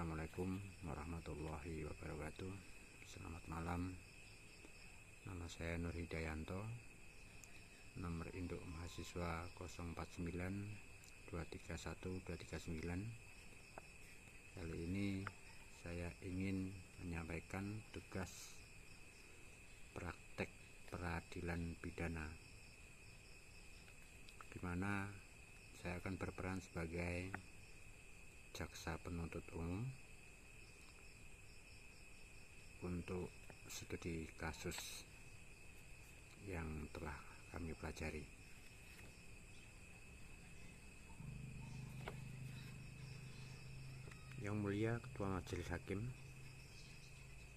Assalamualaikum warahmatullahi wabarakatuh. Selamat malam. Nama saya Nur Hidayanto. Nomor induk mahasiswa 049 231 239. Kali ini saya ingin menyampaikan tugas praktek peradilan pidana, di mana saya akan berperan sebagai jaksa penuntut umum untuk studi kasus yang telah kami pelajari. Yang mulia Ketua Majelis Hakim,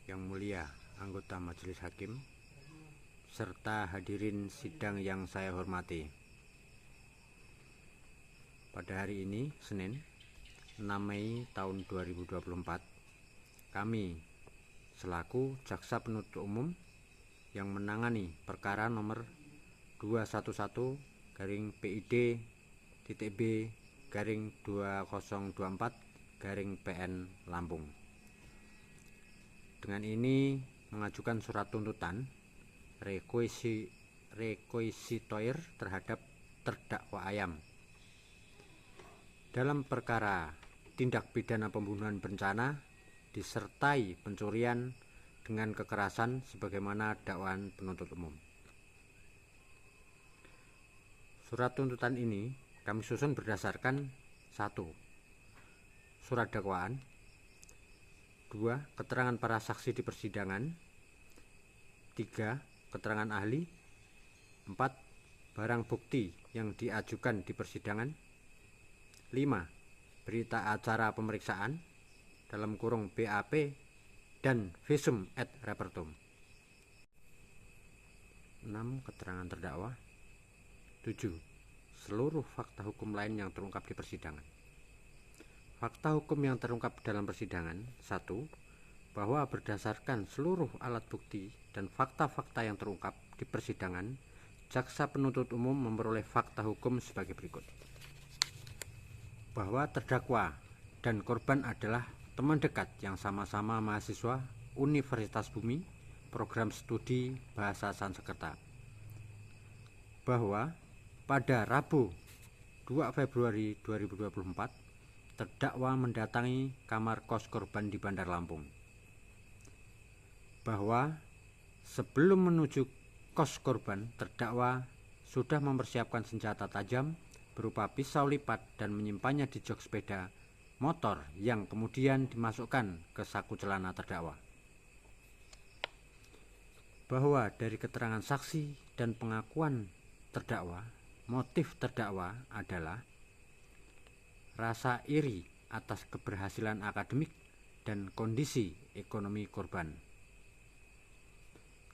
yang mulia anggota Majelis Hakim, serta hadirin sidang yang saya hormati. Pada hari ini, Senin 6 Mei tahun 2024, kami selaku jaksa penuntut umum yang menangani perkara nomor 211-B/2024-PN Lampung. Dengan ini mengajukan surat tuntutan requisitoir terhadap terdakwa Ayam dalam perkara tindak pidana pembunuhan berencana disertai pencurian dengan kekerasan sebagaimana dakwaan penuntut umum. Surat tuntutan ini kami susun berdasarkan 1. Surat dakwaan, 2. Keterangan para saksi di persidangan, 3. Keterangan ahli, 4. Barang bukti yang diajukan di persidangan, 5. Berita acara pemeriksaan (BAP) dan visum et repertum. 6. Keterangan terdakwa. 7. Seluruh fakta hukum lain yang terungkap di persidangan. Fakta hukum yang terungkap dalam persidangan: 1. Bahwa berdasarkan seluruh alat bukti dan fakta-fakta yang terungkap di persidangan, jaksa penuntut umum memperoleh fakta hukum sebagai berikut. Bahwa terdakwa dan korban adalah teman dekat yang sama-sama mahasiswa Universitas Bumi, program studi Bahasa Sanskerta. Bahwa pada Rabu 2 Februari 2024, terdakwa mendatangi kamar kos korban di Bandar Lampung. Bahwa sebelum menuju kos korban, terdakwa sudah mempersiapkan senjata tajam berupa pisau lipat dan menyimpannya di jok sepeda motor yang kemudian dimasukkan ke saku celana terdakwa. Bahwa dari keterangan saksi dan pengakuan terdakwa, motif terdakwa adalah rasa iri atas keberhasilan akademik dan kondisi ekonomi korban.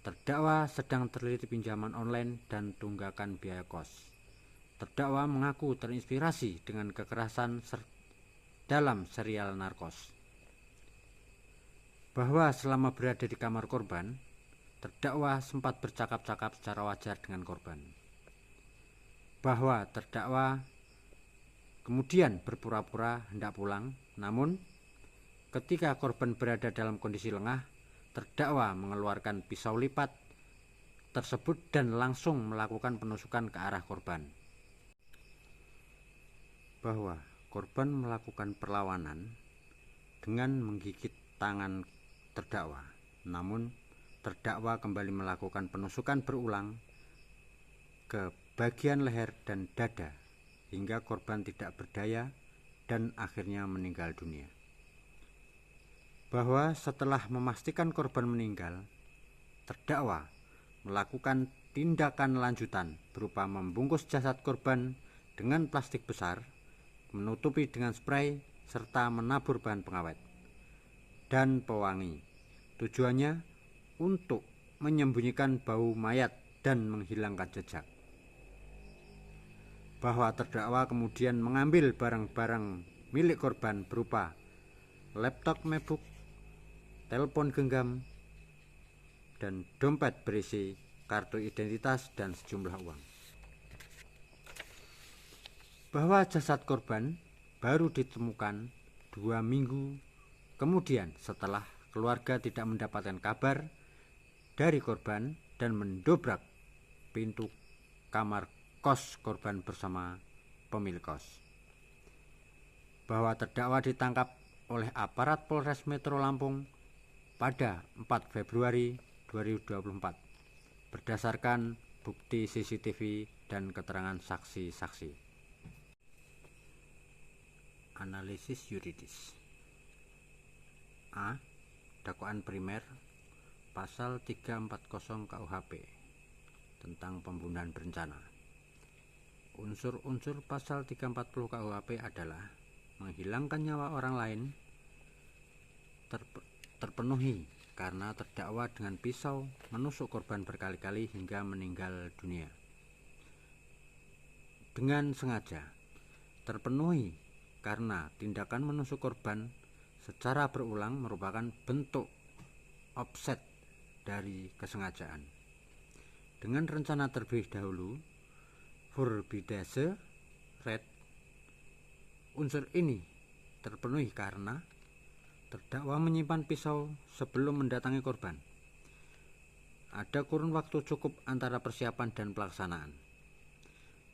Terdakwa sedang terlilit pinjaman online dan tunggakan biaya kos. Terdakwa mengaku terinspirasi dengan kekerasan dalam serial narkos. Bahwa selama berada di kamar korban, terdakwa sempat bercakap-cakap secara wajar dengan korban. Bahwa terdakwa kemudian berpura-pura hendak pulang, namun ketika korban berada dalam kondisi lengah, terdakwa mengeluarkan pisau lipat tersebut dan langsung melakukan penusukan ke arah korban. Bahwa korban melakukan perlawanan dengan menggigit tangan terdakwa, namun terdakwa kembali melakukan penusukan berulang ke bagian leher dan dada hingga korban tidak berdaya dan akhirnya meninggal dunia. Bahwa setelah memastikan korban meninggal, terdakwa melakukan tindakan lanjutan berupa membungkus jasad korban dengan plastik besar, menutupi dengan spray, serta menabur bahan pengawet dan pewangi. Tujuannya untuk menyembunyikan bau mayat dan menghilangkan jejak. Bahwa terdakwa kemudian mengambil barang-barang milik korban berupa laptop MacBook, telepon genggam, dan dompet berisi kartu identitas dan sejumlah uang. Bahwa jasad korban baru ditemukan 2 minggu Kemudian setelah keluarga tidak mendapatkan kabar dari korban dan mendobrak pintu kamar kos korban bersama pemilik kos, bahwa terdakwa ditangkap oleh aparat Polres Metro Lampung pada 4 Februari 2024 berdasarkan bukti CCTV dan keterangan saksi-saksi. Analisis yuridis. A. Dakwaan primer pasal 340 KUHP tentang pembunuhan berencana. Unsur-unsur pasal 340 KUHP adalah menghilangkan nyawa orang lain terpenuhi karena terdakwa dengan pisau menusuk korban berkali-kali hingga meninggal dunia dengan sengaja, terpenuhi karena tindakan menusuk korban secara berulang merupakan bentuk offset dari kesengajaan dengan rencana terlebih dahulu Vorbidase red. Unsur ini terpenuhi karena terdakwa menyimpan pisau sebelum mendatangi korban. Ada kurun waktu cukup antara persiapan dan pelaksanaan.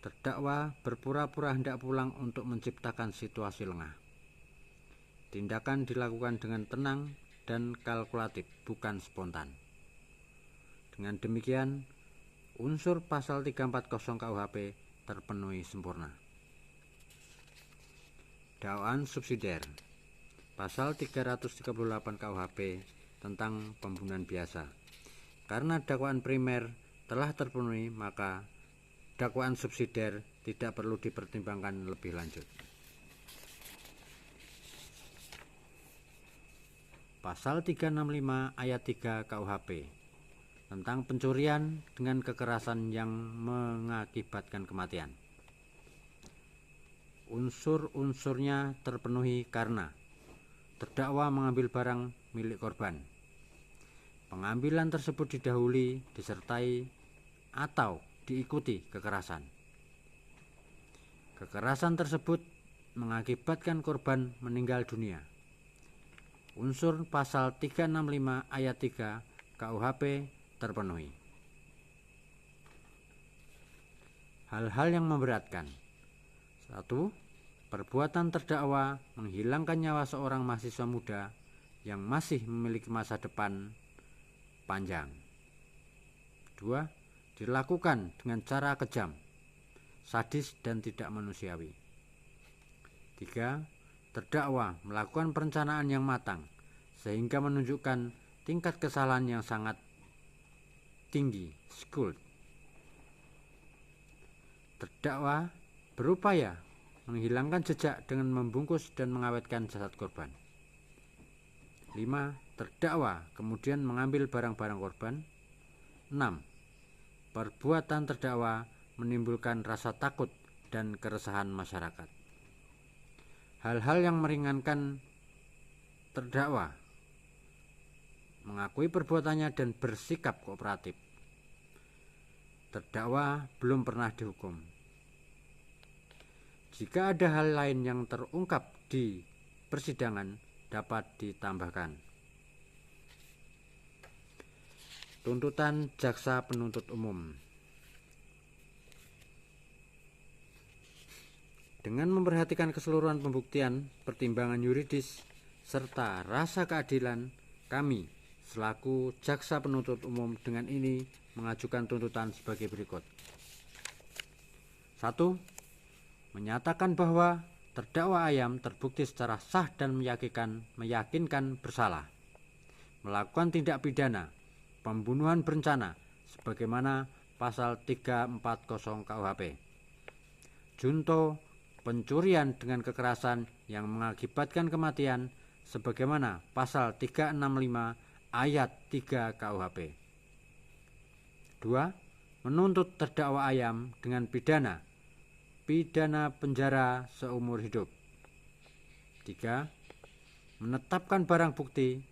Terdakwa berpura-pura hendak pulang untuk menciptakan situasi lengah. Tindakan dilakukan dengan tenang dan kalkulatif, bukan spontan. Dengan demikian, unsur pasal 340 KUHP terpenuhi sempurna. Dakwaan subsidiar. Pasal 338 KUHP tentang pembunuhan biasa. Karena dakwaan primer telah terpenuhi, maka dakwaan subsidiar tidak perlu dipertimbangkan lebih lanjut. Pasal 365 ayat 3 KUHP tentang pencurian dengan kekerasan yang mengakibatkan kematian. Unsur-unsurnya terpenuhi karena terdakwa mengambil barang milik korban. Pengambilan tersebut didahului, disertai, atau diikuti kekerasan. Kekerasan tersebut mengakibatkan korban meninggal dunia. Unsur pasal 365 ayat 3 KUHP terpenuhi. Hal-hal yang memberatkan. 1. Perbuatan terdakwa menghilangkan nyawa seorang mahasiswa muda yang masih memiliki masa depan panjang. 2. Dilakukan dengan cara kejam, sadis dan tidak manusiawi. 3. Terdakwa melakukan perencanaan yang matang sehingga menunjukkan tingkat kesalahan yang sangat tinggi, skilled. Terdakwa berupaya menghilangkan jejak dengan membungkus dan mengawetkan jasad korban. 5. Terdakwa kemudian mengambil barang-barang korban. 6. Perbuatan terdakwa menimbulkan rasa takut dan keresahan masyarakat. Hal-hal yang meringankan terdakwa: mengakui perbuatannya dan bersikap kooperatif. Terdakwa belum pernah dihukum. Jika ada hal lain yang terungkap di persidangan, dapat ditambahkan. Tuntutan jaksa penuntut umum. Dengan memperhatikan keseluruhan pembuktian, pertimbangan yuridis, serta rasa keadilan, kami selaku jaksa penuntut umum dengan ini mengajukan tuntutan sebagai berikut. 1. Menyatakan bahwa terdakwa Ayam terbukti secara sah dan meyakinkan bersalah melakukan tindak pidana pembunuhan berencana sebagaimana pasal 340 KUHP. Junto pencurian dengan kekerasan yang mengakibatkan kematian sebagaimana pasal 365 ayat 3 KUHP. 2. Menuntut terdakwa Ayam dengan pidana penjara seumur hidup. 3. Menetapkan barang bukti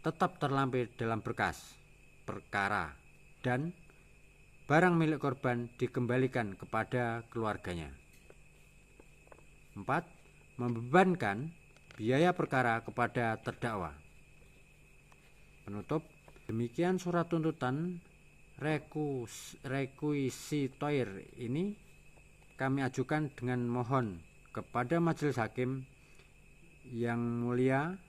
tetap terlampir dalam berkas perkara dan barang milik korban dikembalikan kepada keluarganya. 4. Membebankan biaya perkara kepada terdakwa. Penutup, demikian surat tuntutan rekuisitoir ini kami ajukan dengan mohon kepada Majelis Hakim yang mulia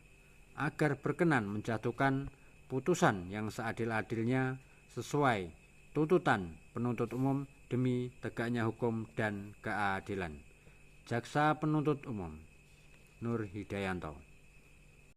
agar berkenan menjatuhkan putusan yang seadil-adilnya sesuai tuntutan penuntut umum demi tegaknya hukum dan keadilan. Jaksa Penuntut Umum Nur Hidayanto.